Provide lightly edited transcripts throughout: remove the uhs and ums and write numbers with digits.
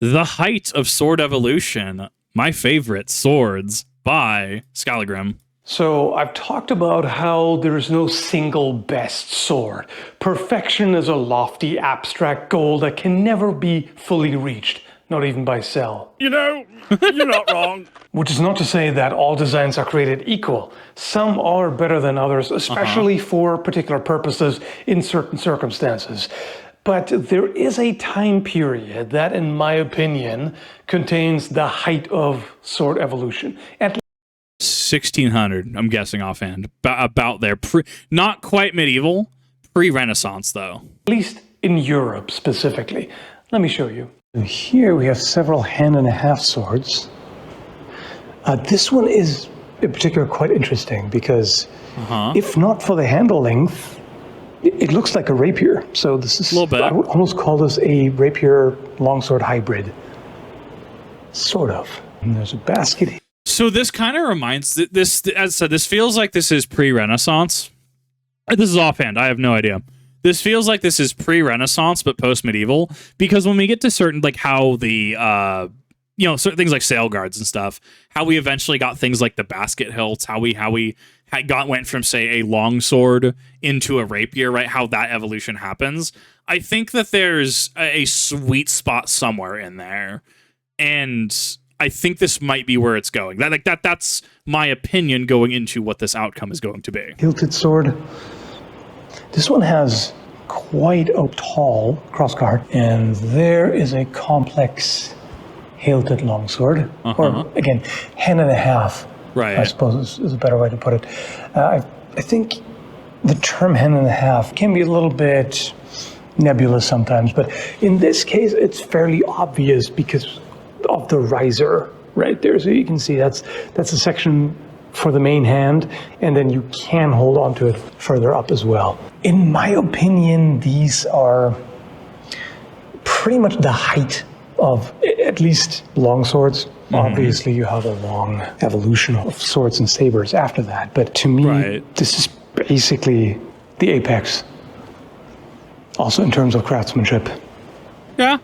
The Height of Sword Evolution, My Favorite Swords by Skallagrim. So I've talked about how there is no single best sword. Perfection is a lofty, abstract goal that can never be fully reached, not even by Cell. You know, you're not wrong. Which is not to say that all designs are created equal. Some are better than others, especially for particular purposes in certain circumstances. But there is a time period that, in my opinion, contains the height of sword evolution. At 1600, I'm guessing offhand. About there. Not quite medieval, pre-Renaissance, though. least in Europe specifically. Let me show you. Here we have several hand-and-a-half swords. This one is in particular quite interesting because if not for the handle length, it looks like a rapier. So this is, a little bit. I would almost call this a rapier longsword hybrid. Sort of. And there's a basket here. So this kind of reminds this, as I said, this feels like this is pre-Renaissance. This is offhand. I have no idea. This feels like this is pre-Renaissance but post-medieval, because when we get to certain, like how the certain things like sail guards and stuff, how we eventually got things like the basket hilts, how we went from, say, a longsword into a rapier, right? How that evolution happens. I think that there's a sweet spot somewhere in there, and I think this might be where it's going. That's my opinion going into what this outcome is going to be. Hilted sword. This one has quite a tall crossguard, and there is a complex hilted longsword, or again, hand and a half. Right. I suppose is a better way to put it. I think the term hand and a half can be a little bit nebulous sometimes, but in this case, it's fairly obvious because of the riser right there. So you can see that's a section for the main hand, and then you can hold on to it further up as well. In my opinion, these are pretty much the height of at least long swords. Obviously, you have a long evolution of swords and sabers after that, but to me, this is basically the apex. Also in terms of craftsmanship. Yeah.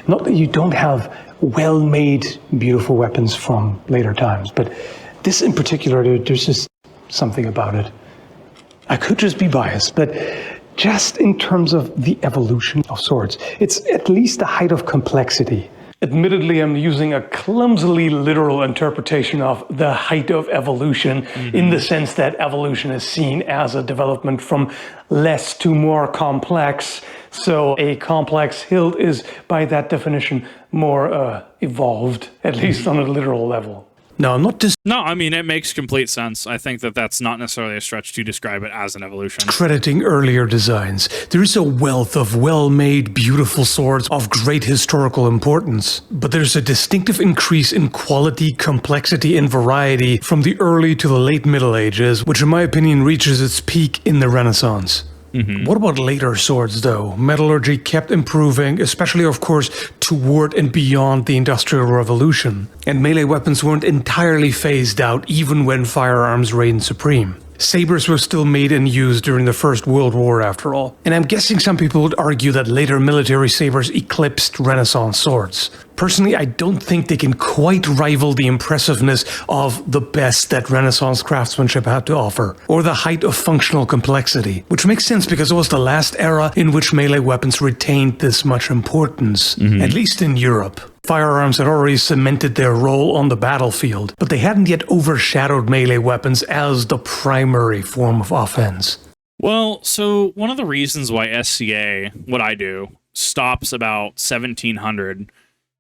Not that you don't have well-made, beautiful weapons from later times, but this in particular, there's just something about it. I could just be biased, but just in terms of the evolution of swords, it's at least the height of complexity. Admittedly, I'm using a clumsily literal interpretation of the height of evolution in the sense that evolution is seen as a development from less to more complex. So a complex hilt is, by that definition, more evolved, at least on a literal level. No, I'm not No, I mean, it makes complete sense. I think that that's not necessarily a stretch to describe it as an evolution. Discrediting earlier designs. There is a wealth of well-made, beautiful swords of great historical importance, but there's a distinctive increase in quality, complexity, and variety from the early to the late Middle Ages, which in my opinion reaches its peak in the Renaissance. What about later swords, though? Metallurgy kept improving, especially, of course, toward and beyond the Industrial Revolution. And melee weapons weren't entirely phased out, even when firearms reigned supreme. Sabers were still made and used during the First World War, after all. And I'm guessing some people would argue that later military sabers eclipsed Renaissance swords. Personally, I don't think they can quite rival the impressiveness of the best that Renaissance craftsmanship had to offer, or the height of functional complexity, which makes sense because it was the last era in which melee weapons retained this much importance, at least in Europe. Firearms had already cemented their role on the battlefield, but they hadn't yet overshadowed melee weapons as the primary form of offense. Well, so one of the reasons why SCA, what I do, stops about 1700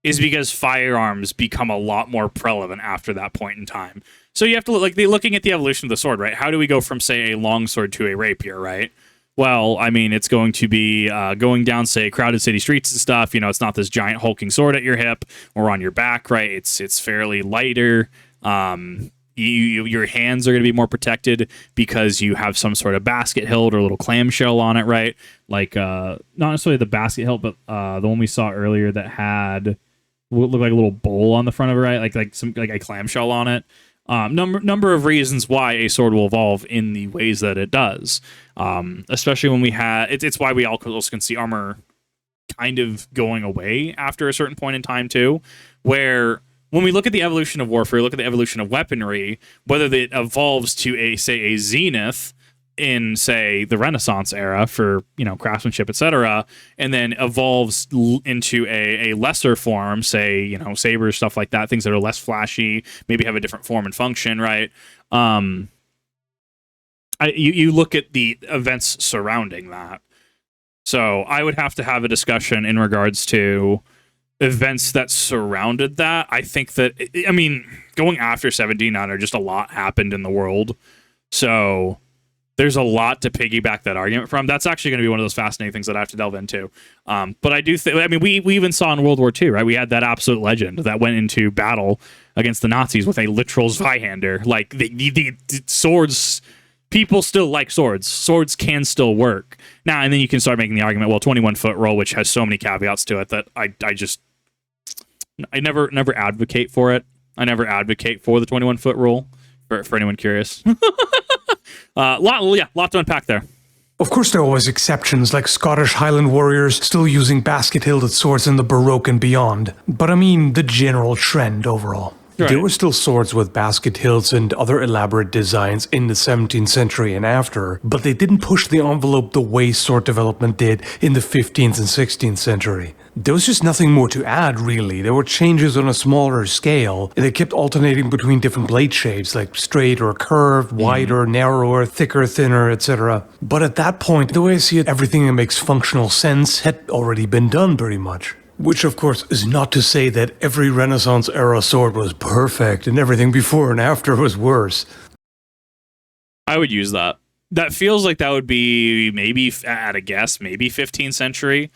is because firearms become a lot more prevalent after that point in time. So you have to look, looking at the evolution of the sword, right? How do we go from, say, a longsword to a rapier, right? Well, I mean, it's going to be going down, say, crowded city streets and stuff. You know, it's not this giant hulking sword at your hip or on your back, right? It's fairly lighter. Your hands are going to be more protected because you have some sort of basket hilt or a little clamshell on it, right? Like, not necessarily the basket hilt, but the one we saw earlier that had what looked like a little bowl on the front of it, right? Like a clamshell on it. Number of reasons why a sword will evolve in the ways that it does. Especially when we had it's why we also can see armor kind of going away after a certain point in time too, where when we look at the evolution of warfare, look at the evolution of weaponry, whether it evolves to a zenith in, say, the Renaissance era for, craftsmanship, etc., and then evolves into a lesser form, say, sabers, stuff like that, things that are less flashy, maybe have a different form and function, right? You look at the events surrounding that. So I would have to have a discussion in regards to events that surrounded that. I think that, going after 1700, just a lot happened in the world. So there's a lot to piggyback that argument from. That's actually going to be one of those fascinating things that I have to delve into. But I do think, we even saw in World War II, right? We had that absolute legend that went into battle against the Nazis with a literal Zweihander. Like, the swords, people still like swords. Swords can still work. Now, and then you can start making the argument, 21-foot roll, which has so many caveats to it that I never advocate for it. I never advocate for the 21-foot rule, for anyone curious. Lot to unpack there. Of course, there are always exceptions, like Scottish Highland warriors still using basket-hilted swords in the Baroque and beyond. But the general trend overall. Right. There were still swords with basket hilts and other elaborate designs in the 17th century and after, but they didn't push the envelope the way sword development did in the 15th and 16th century. There was just nothing more to add, really. There were changes on a smaller scale, and they kept alternating between different blade shapes, like straight or curved, wider, narrower, thicker, thinner, etc. But at that point, the way I see it, everything that makes functional sense had already been done pretty much. Which, of course, is not to say that every Renaissance-era sword was perfect and everything before and after was worse. I would use that. That feels like that would be, maybe, at a guess, maybe 15th century.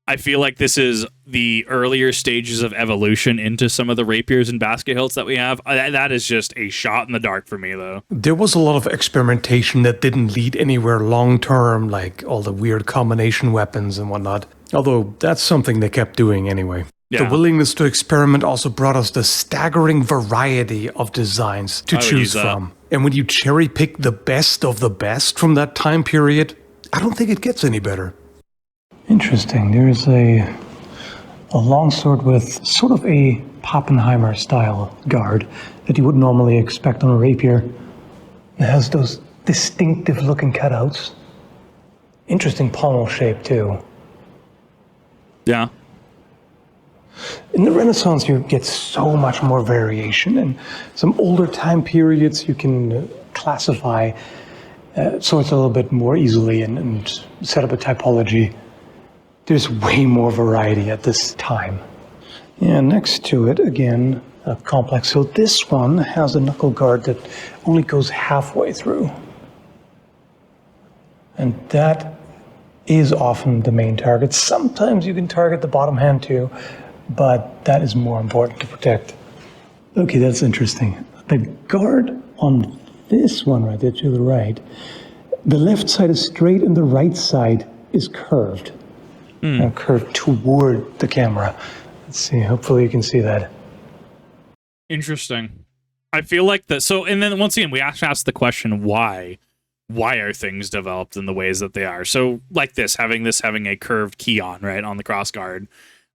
I feel like this is the earlier stages of evolution into some of the rapiers and basket hilts that we have. That is just a shot in the dark for me, though. There was a lot of experimentation that didn't lead anywhere long-term, like all the weird combination weapons and whatnot. Although, that's something they kept doing anyway. Yeah. The willingness to experiment also brought us the staggering variety of designs to choose from. And when you cherry-pick the best of the best from that time period, I don't think it gets any better. Interesting. There's a longsword with sort of a Pappenheimer-style guard that you wouldn't normally expect on a rapier. It has those distinctive-looking cutouts. Interesting pommel shape, too. Yeah. In the Renaissance, you get so much more variation. And some older time periods, you can classify swords a little bit more easily and set up a typology. There's way more variety at this time. And next to it, again, a complex. So this one has a knuckle guard that only goes halfway through. And that is often the main target. Sometimes you can target the bottom hand too, but that is more important to protect. Okay, that's interesting. The guard on this one right there to the right, the left side is straight and the right side is curved. Curved toward the camera. Let's see, hopefully you can see that. Interesting. I feel like that. So, and then once again, we have to ask the question, why? Why are things developed in the ways that they are? So, like having a curved key on, right, on the crossguard.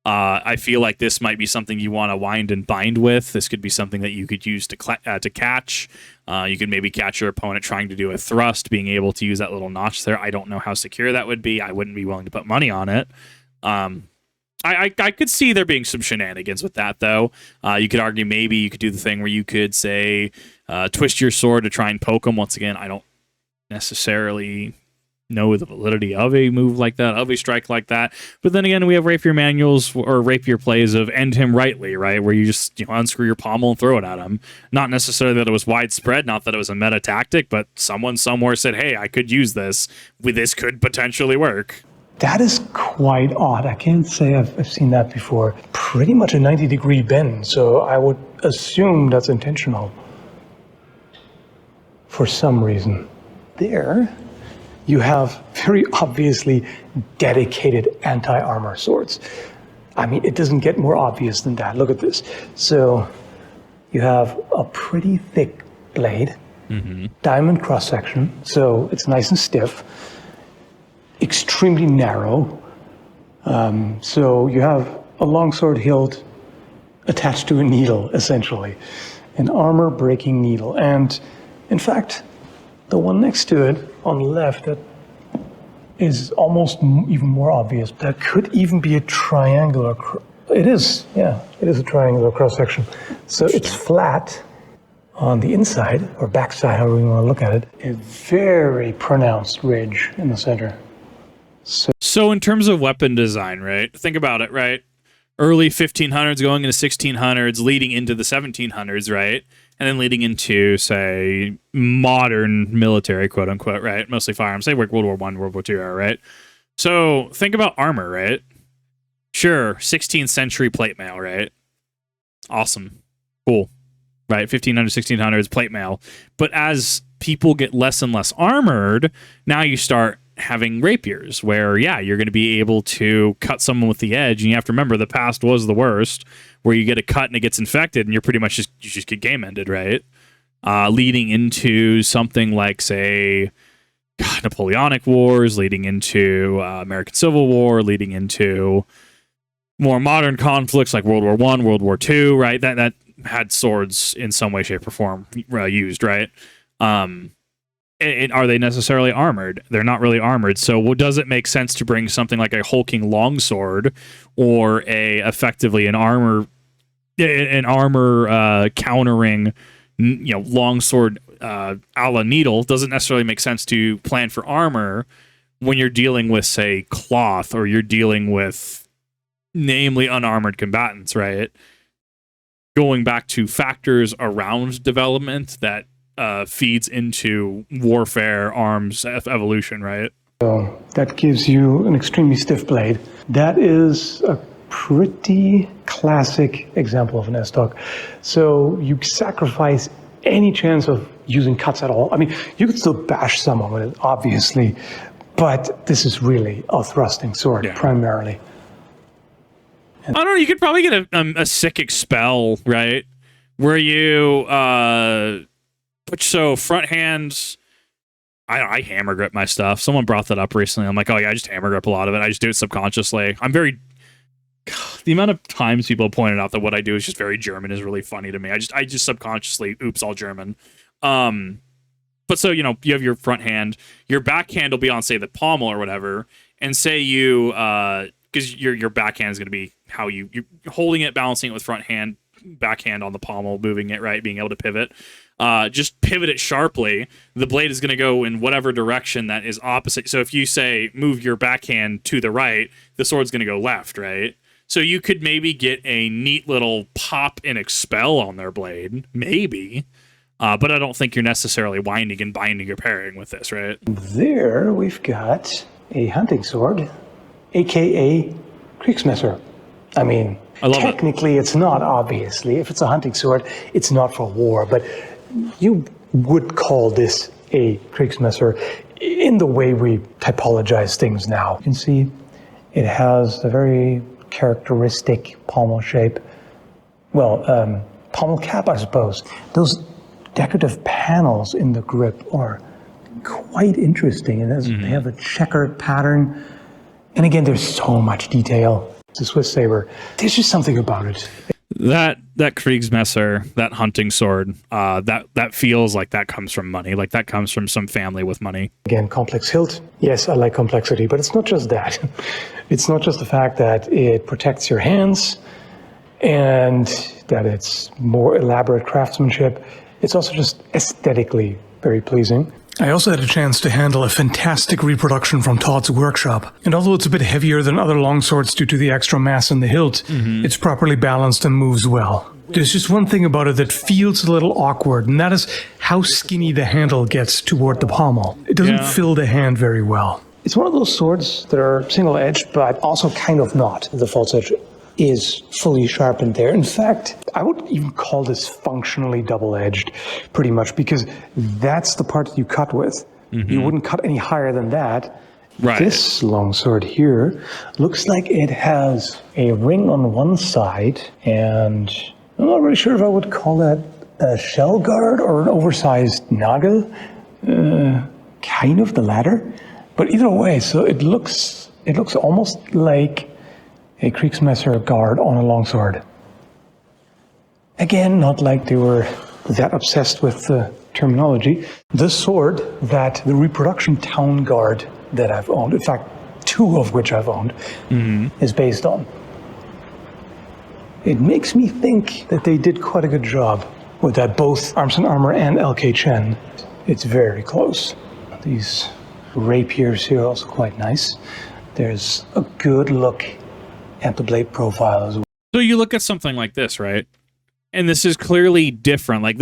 I feel like this might be something you want to wind and bind with. This could be something that you could use to catch. You could maybe catch your opponent trying to do a thrust, being able to use that little notch there. I don't know how secure that would be. I wouldn't be willing to put money on it. I could see there being some shenanigans with that, though. You could argue maybe you could do the thing where you could, say, twist your sword to try and poke them. Once again, I don't necessarily know the validity of a move like that, of a strike like that. But then again, we have rapier manuals or rapier plays of end him rightly, right? Where you just unscrew your pommel and throw it at him. Not necessarily that it was widespread, not that it was a meta tactic, but someone somewhere said, hey, I could use this. This could potentially work. That is quite odd. I can't say I've seen that before. Pretty much a 90-degree bend, so I would assume that's intentional. For some reason. There, you have very obviously dedicated anti-armor swords. I mean, it doesn't get more obvious than that. Look at this. So, you have a pretty thick blade, diamond cross-section, so it's nice and stiff, extremely narrow, So you have a longsword hilt attached to a needle, essentially, an armor-breaking needle. And in fact, the one next to it on the left that is almost even more obvious. That could even be a triangular. It is, yeah, it is a triangular cross-section. So it's flat on the inside, or backside, however you want to look at it. A very pronounced ridge in the center. So in terms of weapon design, right? Think about it, right? Early 1500s going into 1600s, leading into the 1700s, right? And then leading into, say, modern military, quote unquote, right? Mostly firearms, say World War I, World War II era, right? So think about armor, right? Sure, 16th century plate mail, right? Awesome. Cool. Right? 1500s, 1600s, plate mail. But as people get less and less armored, now you start having rapiers where, yeah, you're going to be able to cut someone with the edge. And you have to remember, the past was the worst, where you get a cut and it gets infected and you're pretty much you just get game ended, right? Leading into something like, say, Napoleonic Wars, leading into American Civil War, leading into more modern conflicts like World War I, World War II, right? That had swords in some way, shape, or form used, right? Are they necessarily armored? They're not really armored. So does it make sense to bring something like a hulking longsword or effectively an armor countering, longsword a la needle? Doesn't necessarily make sense to plan for armor when you're dealing with, say, cloth, or you're dealing with namely unarmored combatants, right? Going back to factors around development that feeds into warfare, arms evolution, right? So that gives you an extremely stiff blade. That is a pretty classic example of an S-stock. So you sacrifice any chance of using cuts at all. I mean, you could still bash someone with it, obviously, but this is really a thrusting sword, primarily. I don't know, you could probably get a sick expel, right? Where you so front hands, I hammer grip my stuff. Someone brought that up recently. I'm like, oh yeah, I just hammer grip a lot of it. I just do it subconsciously. The amount of times people pointed out that what I do is just very German is really funny to me. I just subconsciously, oops, all German. But so, you have your front hand, your back hand will be on, say, the pommel or whatever, and say you, because your backhand is going to be how you're holding it, balancing it with front hand, backhand on the pommel, moving it, right, being able to pivot. Just pivot it sharply. The blade is going to go in whatever direction that is opposite. So if you say move your backhand to the right, the sword's going to go left, right? So you could maybe get a neat little pop and expel on their blade, maybe. But I don't think you're necessarily winding and binding or parrying with this, right? There we've got a hunting sword, aka Kriegsmesser. I mean, technically it's not, obviously. If it's a hunting sword, it's not for war, but you would call this a Kriegsmesser in the way we typologize things now. You can see it has a very characteristic pommel shape. Well, pommel cap, I suppose. Those decorative panels in the grip are quite interesting. They have a checkered pattern. And again, there's so much detail. It's a Swiss saber. There's just something about it. That Kriegsmesser, that hunting sword, that feels like that comes from money. Like that comes from some family with money. Again, complex hilt. Yes, I like complexity, but it's not just that. It's not just the fact that it protects your hands and that it's more elaborate craftsmanship. It's also just aesthetically very pleasing. I also had a chance to handle a fantastic reproduction from Todd's workshop. And although it's a bit heavier than other longswords due to the extra mass in the hilt, it's properly balanced and moves well. There's just one thing about it that feels a little awkward, and that is how skinny the handle gets toward the pommel. It doesn't fill the hand very well. It's one of those swords that are single-edged, but also kind of not. The false edge is fully sharpened there. In fact, I would even call this functionally double-edged, pretty much, because that's the part that you cut with. You wouldn't cut any higher than that. Right. This longsword here looks like it has a ring on one side, and I'm not really sure if I would call that a shell guard or an oversized nagel. Kind of the latter. But either way, so it looks almost like a Kriegsmesser guard on a longsword. Again, not like they were that obsessed with the terminology. The sword that the reproduction town guard that I've owned, in fact, 2 of which I've owned, is based on. It makes me think that they did quite a good job with that, both Arms and Armor and LK Chen. It's very close. These rapiers here are also quite nice. There's a good look at the blade profile as well. So you look at something like this, right? And this is clearly different. Like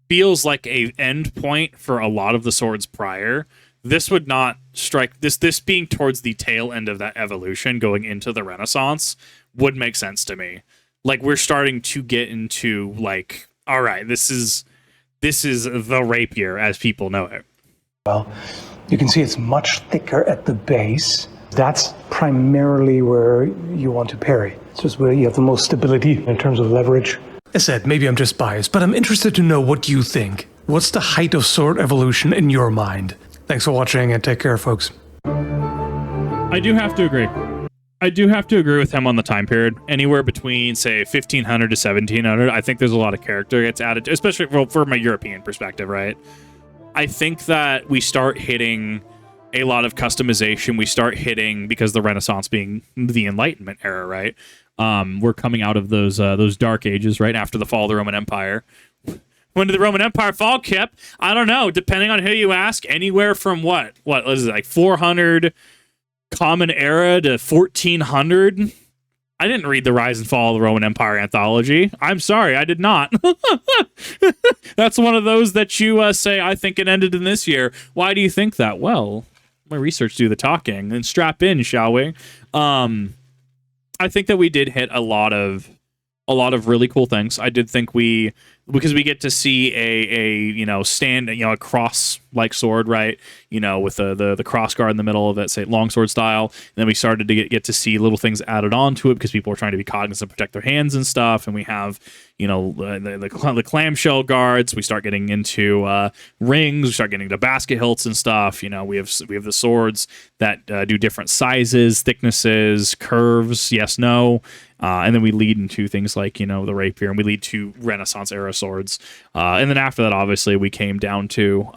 feels like a end point for a lot of the swords prior. This would not strike this being towards the tail end of that evolution going into the Renaissance would make sense to me. Like we're starting to get into like, all right, this is the rapier as people know it. Well, you can see it's much thicker at the base. That's primarily where you want to parry. It's just where you have the most stability in terms of leverage. As said, maybe I'm just biased, but I'm interested to know what you think. What's the height of sword evolution in your mind? Thanks for watching and take care, folks. I do have to agree. I do have to agree with him on the time period. Anywhere between, say, 1500 to 1700, I think there's a lot of character gets added, especially from a European perspective, right? I think that we start hitting a lot of customization. We start hitting, because the Renaissance being the Enlightenment era, right? We're coming out of those dark ages, right after the fall of the Roman Empire. When did the Roman Empire fall, Kip? I don't know. Depending on who you ask, anywhere from what is it, like 400 Common Era to 1400? I didn't read the Rise and Fall of the Roman Empire anthology. I'm sorry, I did not. That's one of those that you say, I think it ended in this year. Why do you think that? Well, my research do the talking. Then strap in, shall we? I think that we did hit a lot of really cool things. I did think because we get to see a cross like sword, right? With the cross guard in the middle of it, say longsword style. And then we started to get to see little things added on to it because people were trying to be cognizant, protect their hands and stuff. And we have the clamshell guards. We start getting into rings. We start getting into basket hilts and stuff. We have the swords that do different sizes, thicknesses, curves. Yes, no. And then we lead into things like, the rapier, and we lead to Renaissance era swords. And then after that, obviously, we came down to,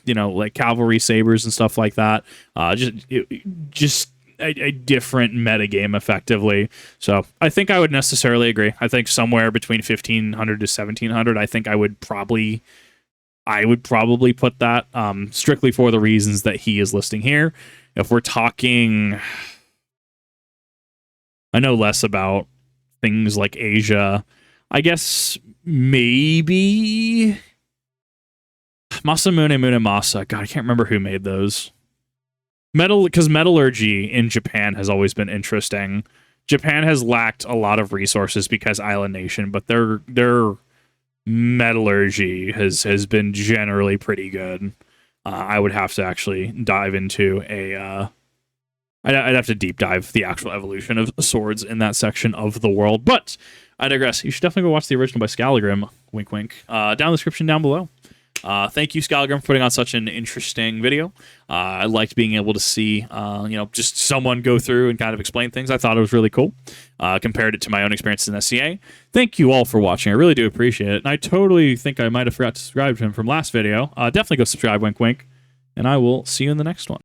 like cavalry sabers and stuff like that. Just a different metagame, effectively. So I think I would necessarily agree. I think somewhere between 1500 to 1700, I think I would probably put that, strictly for the reasons that he is listing here. If we're talking, I know less about things like Asia. I guess maybe Masamune Munemasa. God, I can't remember who made those. Because metallurgy in Japan has always been interesting. Japan has lacked a lot of resources because island nation, but their metallurgy has been generally pretty good. I would have to actually dive into I'd have to deep dive the actual evolution of swords in that section of the world, but I digress. You should definitely go watch the original by Skallagrim, wink wink, down in the description down below. Thank you, Skallagrim, for putting on such an interesting video. I liked being able to see, just someone go through and kind of explain things. I thought it was really cool. Compared it to my own experiences in SCA. Thank you all for watching. I really do appreciate it. And I totally think I might have forgot to subscribe to him from last video. Definitely go subscribe, wink wink, and I will see you in the next one.